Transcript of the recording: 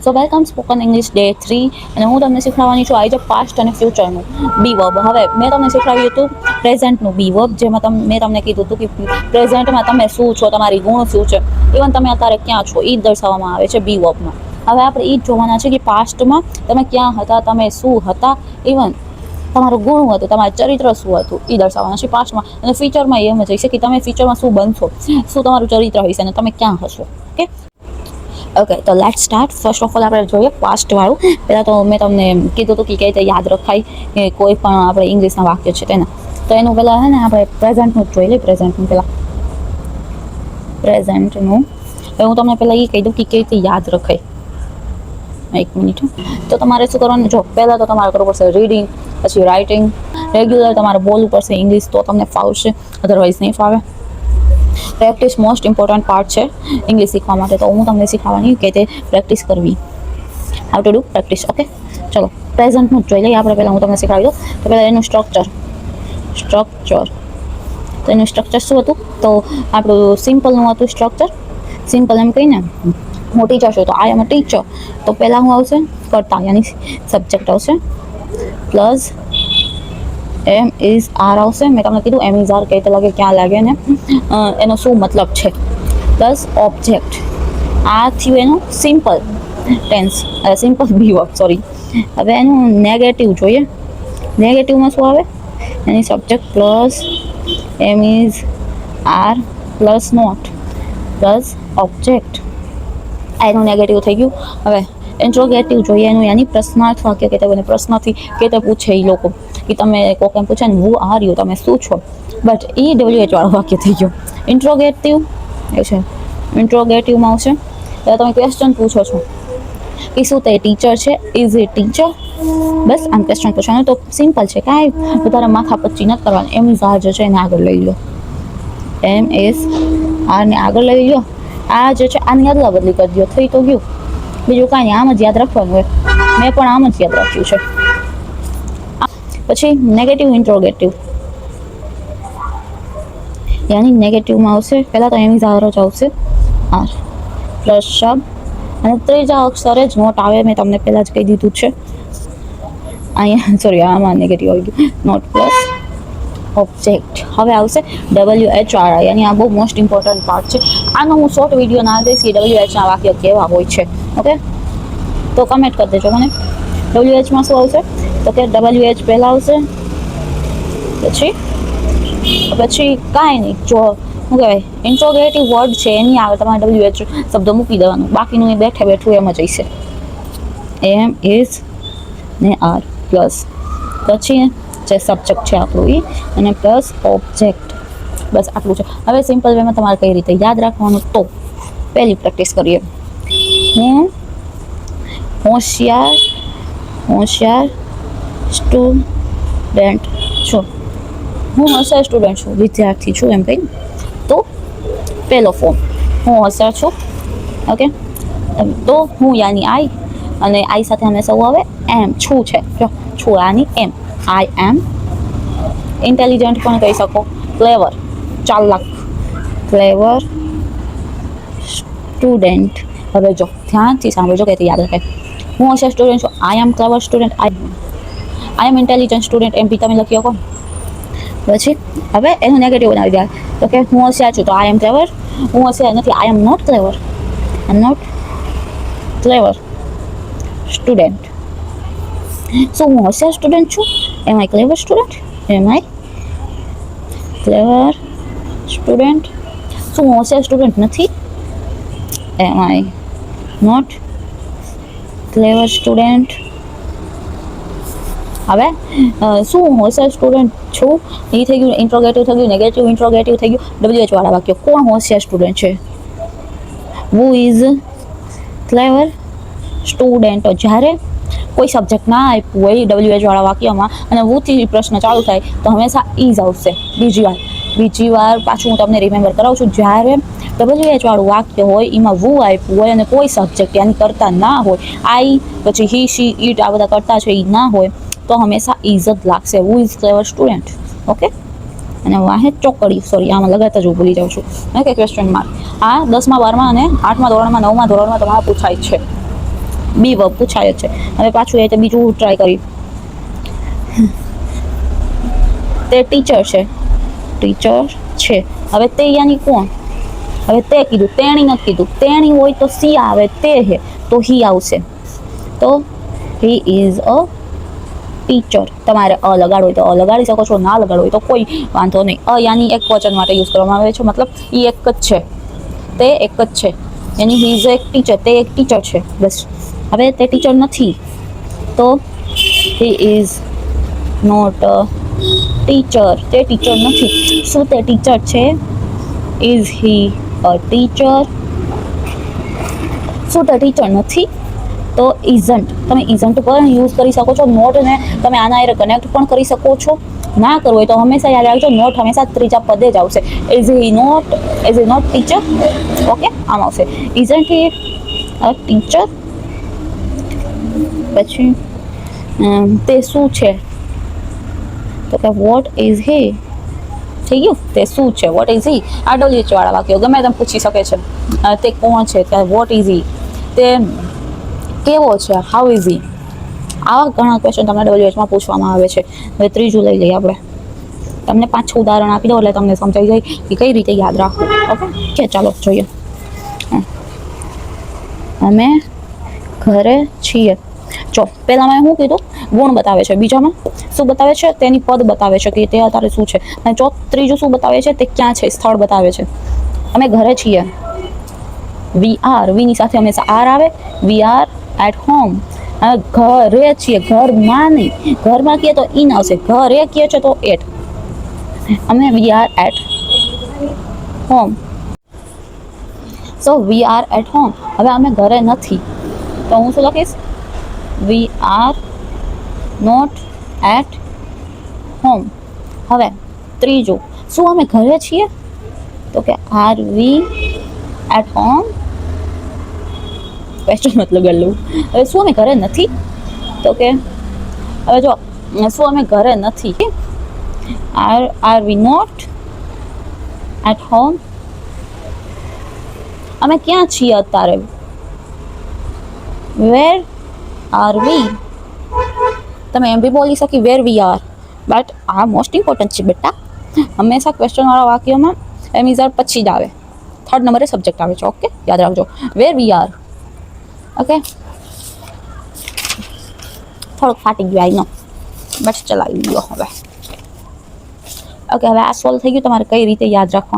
સો welcome spoken English day 3 અને હું તમને શીખવાડવાની છું આજે પાસ્ટ અને ફ્યુચરનું બી વર્બ. હવે મેં તમને શીખવાડ્યું હતું પ્રેઝન્ટનું બી વર્બ, જેમાં મેં તમને કીધું હતું કે પ્રેઝન્ટમાં તમે શું છો, તમારી ગુણ શું છે, ઇવન તમે અત્યારે ક્યાં છો એ દર્શાવવામાં આવે છે બી વર્બમાં. હવે આપણે એ જ જોવાના છે કે પાસ્ટમાં તમે ક્યાં હતા, તમે શું હતા, ઇવન તમારું ગુણ હતું, તમારું ચરિત્ર શું હતું એ દર્શાવવાના છે પાસ્ટમાં. અને ફ્યુચરમાં એમ જ હશે કે તમે ફ્યુચરમાં શું બનશો, શું તમારું ચરિત્ર હશે અને તમે ક્યાં હશો. ઓકે, તો late start. First of all આપણે જોઈએ પાસ્ટવાળું. પહેલાં તો મેં તમને કીધું હતું કે કઈ રીતે યાદ રખાય કે કોઈ પણ આપણે ઇંગ્લિશના વાક્ય છે તેના. તો એનું પહેલાં છે ને આપણે પ્રેઝન્ટનું જ જોઈ લઈએ. પ્રેઝન્ટનું પહેલાં પ્રેઝન્ટનું હું તમને પહેલાં એ કહી દઉં કે કઈ રીતે યાદ રખાય. એક મિનિટ. તો તમારે શું કરવાનું, જો પહેલાં તો તમારે કરવું પડશે રીડિંગ, પછી રાઇટિંગ. રેગ્યુલર તમારે બોલવું પડશે ઇંગ્લિશ, તો તમને ફાવશે, અધરવાઇઝ નહીં ફાવે. પ્રેક્ટિસ મોસ્ટ ઇમ્પોર્ટન્ટ પાર્ટ છે ઇંગ્લિશ શીખવા માટે. તો હું તમને શીખવાની કે તે પ્રેક્ટિસ કરવી, how to do practice. Okay, ચલો પ્રેઝન્ટનું જ જોઈ લઈએ આપણે. પહેલાં હું તમને શીખવાડી દઉં. તો પહેલાં એનું સ્ટ્રક્ચર. તો એનું સ્ટ્રક્ચર શું હતું, તો આપણું સિમ્પલનું હતું સ્ટ્રક્ચર. સિમ્પલ એમ કહીને હું ટીચર છું તો આઈ એમ અ ટીચર. તો પહેલાં શું આવશે, કરતા યાની સબ્જેક્ટ આવશે, પ્લસ એમ ઇઝ આર આવશે. મેં તમને કીધું એમ ઇઝ આર કઈ રીતે લાગે, ક્યાં લાગે ને એનો શું મતલબ છે, પ્લસ ઓબ્જેક્ટ. આ થયું એનું simple tense, simple be verb, sorry. હવે એનું નેગેટિવ જોઈએ. નેગેટિવમાં શું આવે, એની subject plus am is are plus not plus object. આ એનું નેગેટિવ થઈ ગયું. હવે ઇન્ટ્રોગેટિવ જોઈએ. એનું યાની પ્રશ્નાર્થ વાક્ય કહેતા હોય, પ્રશ્નથી કહેતા પૂછે એ લોકો કે તમે કોક એમ પૂછે ને હુ આર યુ, તમે શું છો, બટ એ WH વાળું વાક્ય થઈ ગયું. ઇન્ટ્રોગેટિવ એ છે. ઇન્ટ્રોગેટિવમાં આવશે ત્યારે તમે ક્વેશ્ચન પૂછો છો કે શું તે ટીચર છે, ઇઝ એ ટીચર, બસ આમ ક્વેશ્ચન પૂછવાનું. તો સિમ્પલ છે, કાંઈ વધારે માથા પચ્ચી નથી કરવાની. એમ ઇઝ આર જે છે એને આગળ લઈ લો, એમ ઇઝ આરને આગળ લઈ લો. આ જે છે આની અદલા બદલી કરી દો, થઈ તો ગયું. બીજું કાંઈ નહીં, આમ જ યાદ રાખવાનું હોય. મેં પણ આમ જ યાદ રાખ્યું છે. પછી નેગેટિવ ઇન્ટ્રોગેટિવ, યાની નેગેટિવમાં આવશે પહેલાં તો એમ ઇઝ આર જ આવશે, આર પ્લસ શબ્દ અને ત્રીજા અક્ષરે જ નોટ આવે. મેં તમને પહેલાં જ કહી દીધું છે. અહીંયા સોરી, આમાં નેગેટિવ આવી ગયું, નોટ પ્લસ ઓબ્જેક્ટ. હવે આવશે WHR, યાની આ બહુ મોસ્ટ ઇમ્પોર્ટન્ટ પાર્ટ છે. આનો હું શોર્ટ વિડીયો ના દઈશ કે WHના વાક્ય કેવા હોય છે. ઓકે, તો કમેન્ટ કરી દેજો મને. WHમાં શું આવશે, તો કે WH પહેલાં આવશે, પછી કાંઈ નહીં. જો શું કહેવાય, ઇન્ટ્રોગેટિવ વર્ડ છે એની આવે તમારે WH શબ્દ મૂકી દેવાનું. બાકીનું એ બેઠે બેઠું એમ જ હશે. એમ ઇઝ ને આર પ્લસ પછી જે સબ્જેક્ટ છે આપણું એ, અને પ્લસ ઓબ્જેક્ટ. બસ આટલું છે. હવે સિમ્પલ વેમાં તમારે કઈ રીતે યાદ રાખવાનું, તો પહેલી પ્રેક્ટિસ કરીએ. હું હોશિયાર સ્ટુડન્ટ છું. હું હોશિયાર સ્ટુડન્ટ છું, વિદ્યાર્થી છું એમ કહીને. તો પહેલો ફોર્મ, હું હોશિયાર છું. ઓકે, તો હું યાની આઈ, અને આઈ સાથે હંમેશા આવે એમ. છું છે, જો છું આની એમ, આઈ એમ. ઇન્ટેલિજન્ટ પણ કહી શકો, ક્લેવર ચાલાક, ક્લેવર સ્ટુડન્ટ. હવે જો ધ્યાનથી સાંભળજો કે યાદ રખાય. હું હોશિયાર સ્ટુડન્ટ છું, આઈ એમ ક્લેવર સ્ટુડન્ટ, આઈ એમ ઇન્ટેલિજન્ટ સ્ટુડન્ટ, એમ બી તમે લખી શકો. પછી હવે એનું નેગેટિવ બનાવી દે. તો કે હું હોશિયાર છું તો આઈ એમ ક્લેવર. હું હોશિયાર નથી, I am not clever. I am not clever student. શું હું હોશિયાર સ્ટુડન્ટ છું? Am I clever student? Am I clever student? શું હું હોશિયાર સ્ટુડન્ટ નથી? Am I not clever student. હવે શું હું હોશિયાર સ્ટુડન્ટ છું એ થઈ ગયું, ઇન્ટ્રોગેટિવ થઈ ગયું, નેગેટિવ ઇન્ટ્રોગેટિવ થઈ ગયું. WH વાળા વાક્ય, કોણ હોશિયાર સ્ટુડન્ટ છે? Who is clever student. જ્યારે કોઈ સબ્જેક્ટ ના આપ્યું હોય WH વાળા વાક્યમાં અને હુથી પ્રશ્ન ચાલુ થાય તો હંમેશા ઇઝ આવશે. બીજી વાર પાછું હું તમને રિમેમ્બર કરાવું છું. જ્યારે WH વાળું વાક્ય હોય એમાં વુ આપ્યું હોય અને કોઈ સબ્જેક્ટ યાની કરતા ના હોય, આઈ પછી હી શી ઈટ આ બધા કરતા છે એ ના હોય, તો હંમેશા ઇઝ જ લાગશે. Who is clever student. Okay, અને વાહે ચોકડી, સોરી આમાં લગાતા જ હું ભૂલી જાઉં છું. Okay, question mark. આ 10મા 12મા અને 8મા ધોરણમાં 9મા ધોરણમાં તમારા પૂછાય છે. બી વર્બ પૂછાય જ છે. હવે પાછું એ તો બીજું ટ્રાય કરી. તે ટીચર છે. હવે તે યાની કોણ? હવે તે કીધું, તેણી નથી કીધું. તેણી હોય તો સી આવે, તે હે તો હી આવશે. તો હી ઇઝ અ ટીચર. તમારે અ લગાડવું હોય તો અ લગાડી શકો છો, ના લગાડવું હોય તો કોઈ વાંધો નહીં. અ યાની એક વચન માટે યુઝ કરવામાં આવે છે, મતલબ એ એક જ છે, તે એક જ છે. યાની હી ઇઝ એક ટીચર, તે એક ટીચર છે, બસ. હવે તે ટીચર નથી તો he is not a teacher. તે ટીચર નથી. શું તે ટીચર છે? Is he a teacher? શું તે ટીચર નથી? તો ઇઝન્ટ. તમે ઇઝન્ટ પણ યુઝ કરી શકો છો. નોટને તમે આના હારે કનેક્ટ પણ કરી શકો છો. ના કરવું હોય તો હંમેશા યાદ રાખજો, નોટ હંમેશા ત્રીજા પદે જ આવશે. Is he not teacher? Okay, આમ આવશે. Isn't he a teacher? પછી તે શું છે? તો કે વોટ ઇઝ હી? થઈ ગયું. તે શું છે? What is he? આ ડબલ્યુએચ વાળા વાક્યો ગમે તેમ પૂછી શકે છે. તે કોણ છે? What is he? તે કેવો છે? How is he? આવા ઘણા ક્વેશ્ચન તમને ડબલ્યુએચમાં પૂછવામાં આવે છે. હવે ત્રીજું લઈ લઈએ આપણે. તમને 5-6 ઉદાહરણ આપી દો એટલે તમને સમજાઈ જાય કે કઈ રીતે યાદ રાખવું. ઓકે, ચાલો જોઈએ. અમે ઘરે છીએ. જો પહેલામાં શું કીધું? ગુણ બતાવે છે. બીજામાં શું બતાવે છે? તેની પદ બતાવે છે કે તે અત્યારે શું છે. અને ત્રીજું શું બતાવે છે? તે ક્યાં છે, સ્થળ બતાવે છે. અમે ઘરે છીએ. We are. વીની સાથે હંમેશા આર આવે. We are at home. ઘરે છીએ, ઘરમાં નહીં. ઘરમાં કહીએ તો ઇન આવશે. ઘરે કહીએ છે તો એટ. અમે we are at home. So we are at home. હવે અમે ઘરે નથી તો હું શું લખીશ? We are not at home. હવે ત્રીજું, શું અમે ઘરે છીએ? તો કે are we at home? Question મતલબ ગયેલું. હવે શું અમે ઘરે નથી? તો કે હવે જો, શું અમે ઘરે નથી? Are we not at home? અમે ક્યાં છીએ અત્યારે? Where are we? તમે એમ બી બોલી શકી વેર વી આર, બટ આ મોસ્ટ ઇમ્પોર્ટન્ટ છે બેટા. હંમેશા ક્વેશ્ચનવાળા વાક્યમાં એમ ઇઝ આર પછી જ આવે. 3rd નંબરે સબ્જેક્ટ આવે છે. ઓકે, યાદ રાખજો. વેર વી આર. ઓકે, થોડુંક ફાટી ગયું આઈ નો, બટ ચલાવી લ્યો હવે. ઓકે, હવે આ સોલ્વ થઈ ગયું. તમારે કઈ રીતે યાદ રાખવાનું